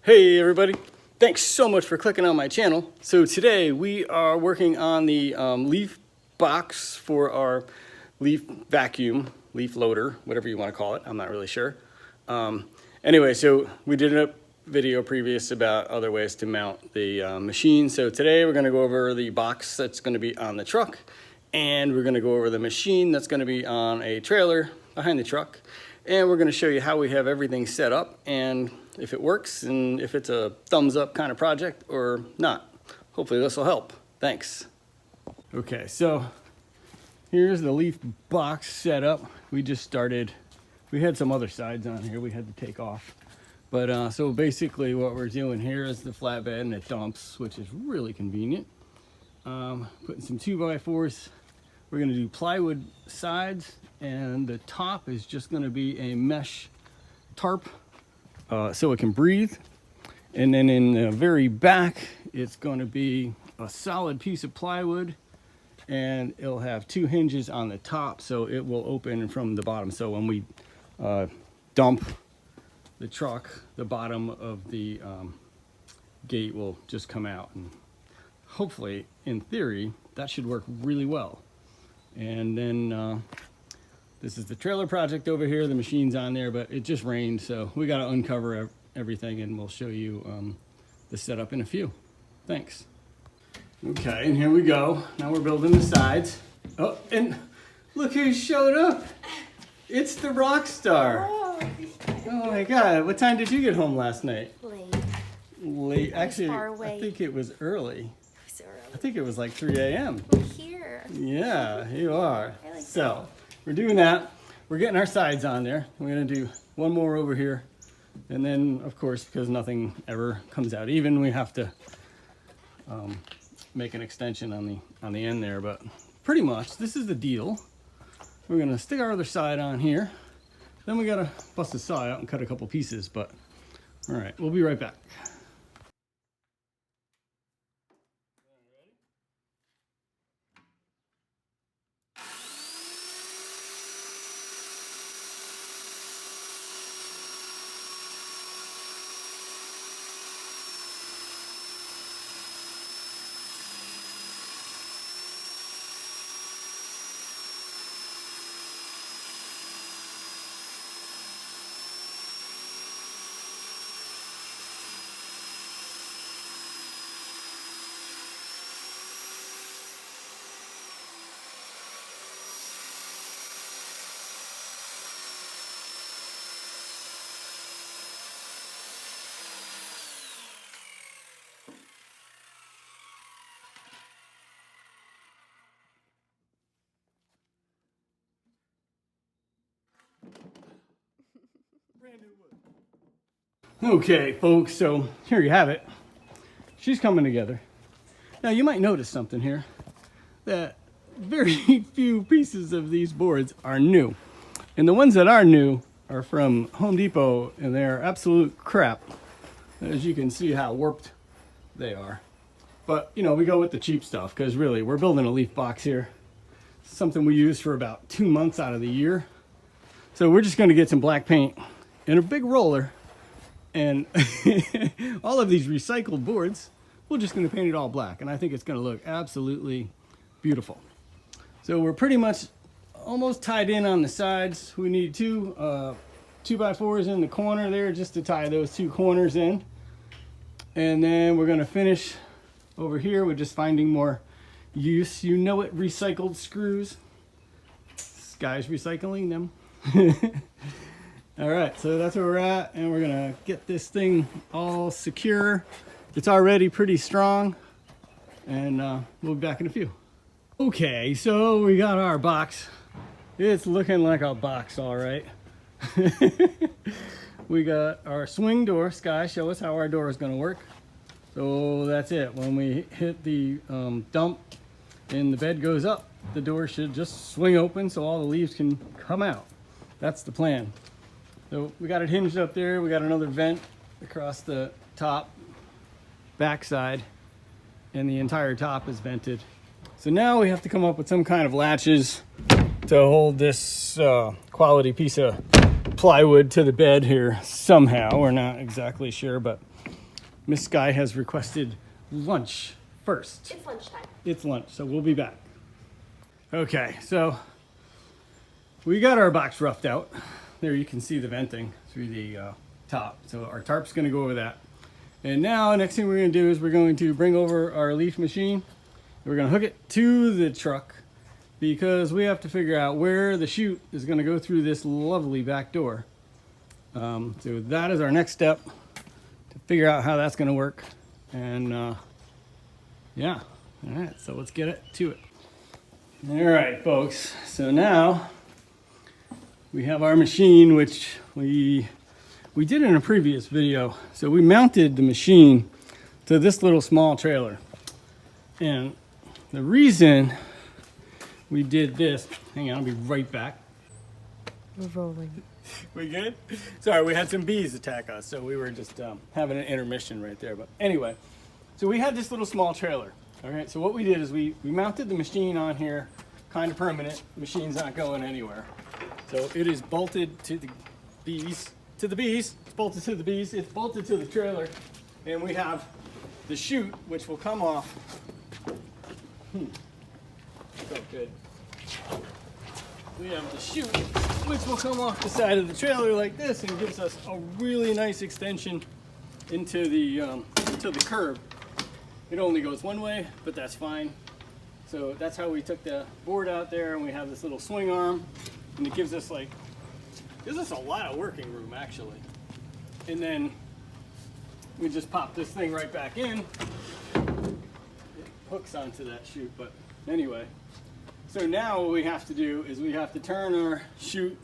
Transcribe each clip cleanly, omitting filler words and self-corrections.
Hey everybody, thanks so much for clicking on my channel. So today we are working on the leaf box for our leaf vacuum, leaf loader, whatever you want to call it. I'm not really sure. Anyway, so we did a video previous about other ways to mount the machine. So today we're going to go over the box that's going to be on the truck, and we're going to go over the machine that's going to be on a trailer behind the truck. And we're going to show you how we have everything set up and if it works and if it's a thumbs up kind of project or not. Hopefully this will help. Thanks. Okay, so here's the leaf box set up. We just started. We had some other sides on here we had to take off. But so basically what we're doing here is the flatbed, and it dumps, which is really convenient. Putting some 2x4s. We're going to do plywood sides, and the top is just going to be a mesh tarp so it can breathe. And then in the very back, it's going to be a solid piece of plywood, and it'll have 2 hinges on the top, so it will open from the bottom. So when we dump the truck, the bottom of the gate will just come out, and hopefully, in theory, that should work really well. And then this is the trailer project over here. The machine's on there, but it just rained, so we got to uncover everything, and we'll show you the setup in a few. Thanks. Okay, and here we go. Now we're building the sides. Oh, and look who showed up. It's the rock star. Oh my God, what time did you get home last night? Late. Actually, I think it was early. I think it was like 3 a.m. We're here. Yeah, you are. So we're doing that. We're getting our sides on there. We're going to do one more over here. And then, of course, because nothing ever comes out even, we have to make an extension on the end there. But pretty much, this is the deal. We're going to stick our other side on here. Then we got to bust the saw out and cut a couple pieces. But all right, we'll be right back. Okay, folks, so here you have it. She's coming together. Now, you might notice something here, that very few pieces of these boards are new. And the ones that are new are from Home Depot, and they're absolute crap. As you can see how warped they are. But, you know, we go with the cheap stuff, because really, we're building a leaf box here. Something we use for about 2 months out of the year. So we're just going to get some black paint and a big roller, and all of these recycled boards, we're just going to paint it all black, and I think it's going to look absolutely beautiful. So we're pretty much almost tied in on the sides. We need 2 2x4s in the corner there just to tie those 2 corners in, and then we're going to finish over here with just finding more use. You know it, recycled screws. This guy's recycling them. All right, so that's where we're at, and we're gonna get this thing all secure. It's already pretty strong, and we'll be back in a few. Okay, so we got our box. It's looking like a box, all right. We got our swing door. Sky, show us how our door is gonna work. So that's it. When we hit the dump and the bed goes up, the door should just swing open so all the leaves can come out. That's the plan. So we got it hinged up there. We got another vent across the top, backside, and the entire top is vented. So now we have to come up with some kind of latches to hold this quality piece of plywood to the bed here somehow. We're not exactly sure, but Miss Sky has requested lunch first. It's lunchtime. It's lunch, so we'll be back. Okay, so we got our box roughed out. There you can see the venting through the top. So our tarp's gonna go over that. And now, next thing we're gonna do is we're going to bring over our leaf machine. We're gonna hook it to the truck because we have to figure out where the chute is gonna go through this lovely back door. So that is our next step to figure out how that's gonna work. And yeah, all right, so let's get it to it. All right, folks, so now we have our machine, which we did in a previous video. So we mounted the machine to this little small trailer. And the reason we did this, hang on, I'll be right back. We're rolling. We good? Sorry, we had some bees attack us, so we were just having an intermission right there. But anyway, so we had this little small trailer. All right, so what we did is we mounted the machine on here, kind of permanent. The machine's not going anywhere. So it is bolted to the bees. It's bolted to the bees. It's bolted to the trailer. And we have the chute, which will come off. So good. We have the chute, which will come off the side of the trailer like this and gives us a really nice extension into the curb. It only goes one way, but that's fine. So that's how we took the board out there, and we have this little swing arm, and it gives us a lot of working room actually. And then we just pop this thing right back in. It hooks onto that chute, but anyway. So now what we have to do is we have to turn our chute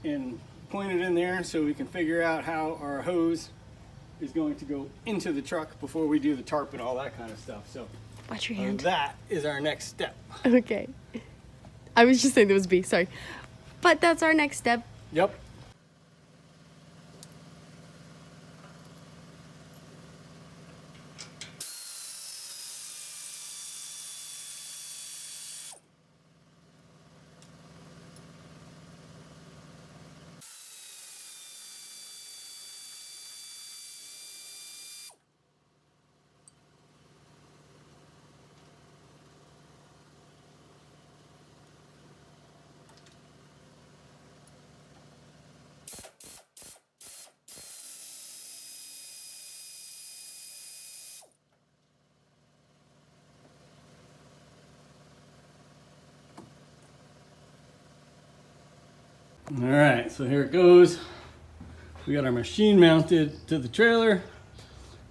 and point it in there so we can figure out how our hose is going to go into the truck before we do the tarp and all that kind of stuff. So watch your hand. That is our next step. Okay. I was just saying there was B, sorry. But that's our next step. Yep. All right, so here it goes. We got our machine mounted to the trailer.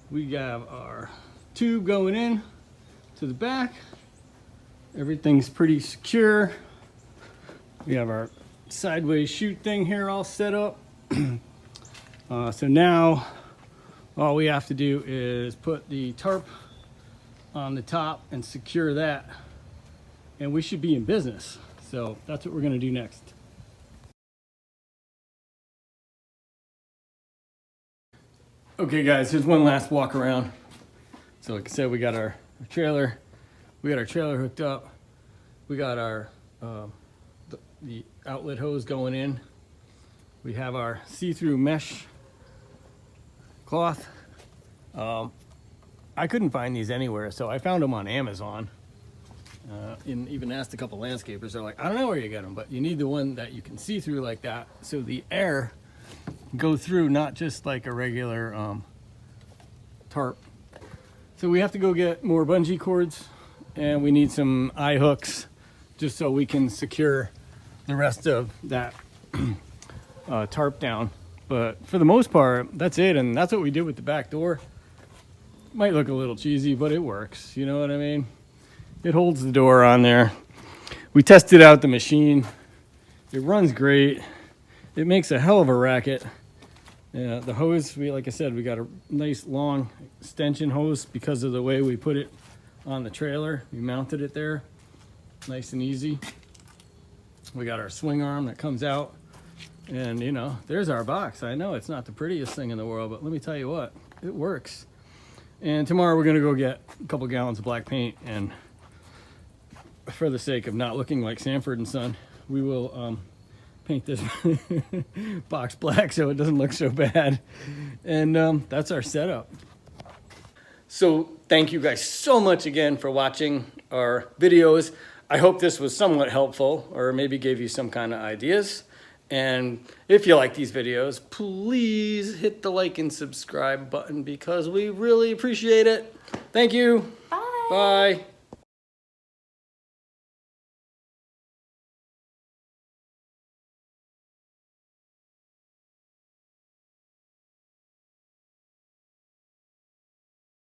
We have our tube going in to the back. Everything's pretty secure. We have our sideways chute thing here all set up. So now all we have to do is put the tarp on the top and secure that, and we should be in business. So that's what we're gonna do next. Okay guys, here's one last walk around. So like I said, we got our trailer. We got our trailer hooked up. We got our the outlet hose going in. We have our see-through mesh cloth. I couldn't find these anywhere, so I found them on Amazon. And even asked a couple landscapers. They're like, I don't know where you get them, but you need the one that you can see through like that, so the air go through, not just like a regular tarp. So we have to go get more bungee cords, and we need some eye hooks just so we can secure the rest of that tarp down. But for the most part, that's it, and that's what we did with the back door. Might look a little cheesy, but it works, you know what I mean? It holds the door on there. We tested out the machine. It runs great. It makes a hell of a racket. The hose, like I said, we got a nice long extension hose because of the way we put it on the trailer. We mounted it there, nice and easy. We got our swing arm that comes out, and you know, there's our box. I know it's not the prettiest thing in the world, but let me tell you what, it works. And tomorrow we're gonna go get a couple gallons of black paint, and for the sake of not looking like Sanford and Son, we will paint this box black so it doesn't look so bad. And that's our setup. So thank you guys so much again for watching our videos. I hope this was somewhat helpful or maybe gave you some kind of ideas. And if you like these videos, please hit the like and subscribe button because we really appreciate it. Thank you. Bye. Bye.